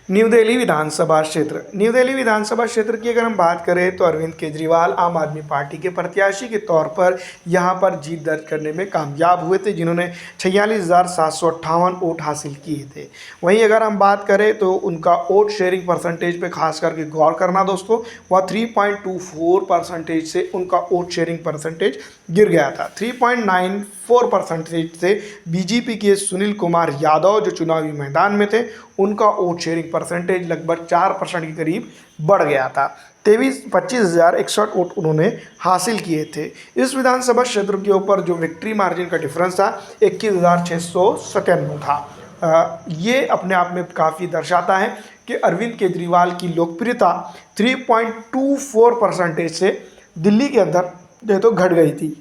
New Delhi विधानसभा क्षेत्र। New Delhi विधानसभा क्षेत्र की अगर हम बात करें तो अरविंद केजरीवाल आम आदमी पार्टी के प्रत्याशी के तौर पर यहां पर जीत दर्ज करने में कामयाब हुए थे, जिन्होंने 46,758 वोट हासिल किए थे। वहीं अगर हम बात करें तो उनका वोट शेयरिंग परसेंटेज पे खास करके गौर करना दोस्तों, वह 3.24% से उनका वोट शेयरिंग परसेंटेज गिर गया था। 3.94% से बीजेपी के सुनील कुमार यादव जो चुनावी मैदान में थे, उनका वोट शेयरिंग परसेंटेज लगभग 4% के करीब बढ़ गया था। 25,161 वोट उन्होंने हासिल किए थे। इस विधानसभा क्षेत्र के ऊपर जो विक्ट्री मार्जिन का डिफरेंस था 21,697 था। ये अपने आप में काफ़ी दर्शाता है कि अरविंद केजरीवाल की लोकप्रियता 3.24% से दिल्ली के अंदर जो तो घट गई थी।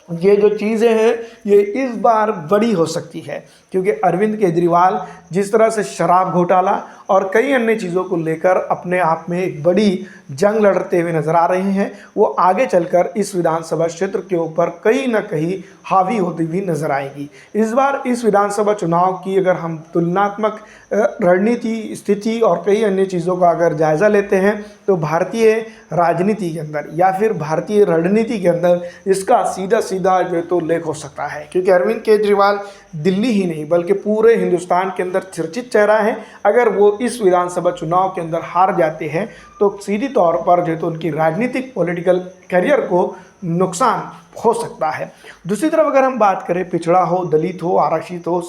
ये जो चीज़ें हैं ये इस बार बड़ी हो सकती है, क्योंकि अरविंद केजरीवाल जिस तरह से शराब घोटाला और कई अन्य चीज़ों को लेकर अपने आप में एक बड़ी जंग लड़ते हुए नजर आ रहे हैं, वो आगे चलकर इस विधानसभा क्षेत्र के ऊपर कहीं ना कहीं हावी होती हुई नजर आएगी। इस बार इस विधानसभा चुनाव की अगर हम तुलनात्मक रणनीति, स्थिति और कई अन्य चीज़ों का अगर जायज़ा लेते हैं तो भारतीय राजनीति के अंदर या फिर भारतीय रणनीति के अंदर इसका सीधा सीधा जो तो लेख हो सकता है, क्योंकि अरविंद केजरीवाल दिल्ली ही नहीं बल्कि पूरे हिंदुस्तान के अंदर चर्चित चेहरा है। अगर वो इस विधानसभा चुनाव के अंदर हार जाते हैं तो सीधी तौर पर जो तो उनकी राजनीतिक पॉलिटिकल करियर को नुकसान हो सकता है। दूसरी तरफ अगर हम बात करें, पिछड़ा हो, दलित हो, आरक्षित हो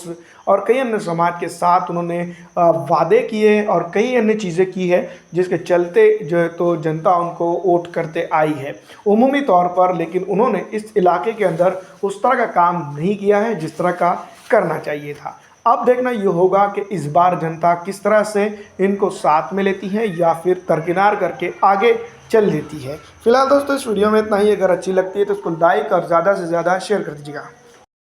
और कई अन्य समाज के साथ उन्होंने वादे किए और कई अन्य चीज़ें की है, जिसके चलते जो है तो जनता उनको वोट करते आई है उमूमी तौर पर। लेकिन उन्होंने इस इलाके के अंदर उस तरह का काम नहीं किया है जिस तरह का करना चाहिए था। अब देखना ये होगा कि इस बार जनता किस तरह से इनको साथ में लेती है या फिर दरकिनार करके आगे चल देती है। फिलहाल दोस्तों इस वीडियो में इतना ही। अगर अच्छी लगती है तो इसको लाइक और ज़्यादा से ज़्यादा शेयर कर दीजिएगा।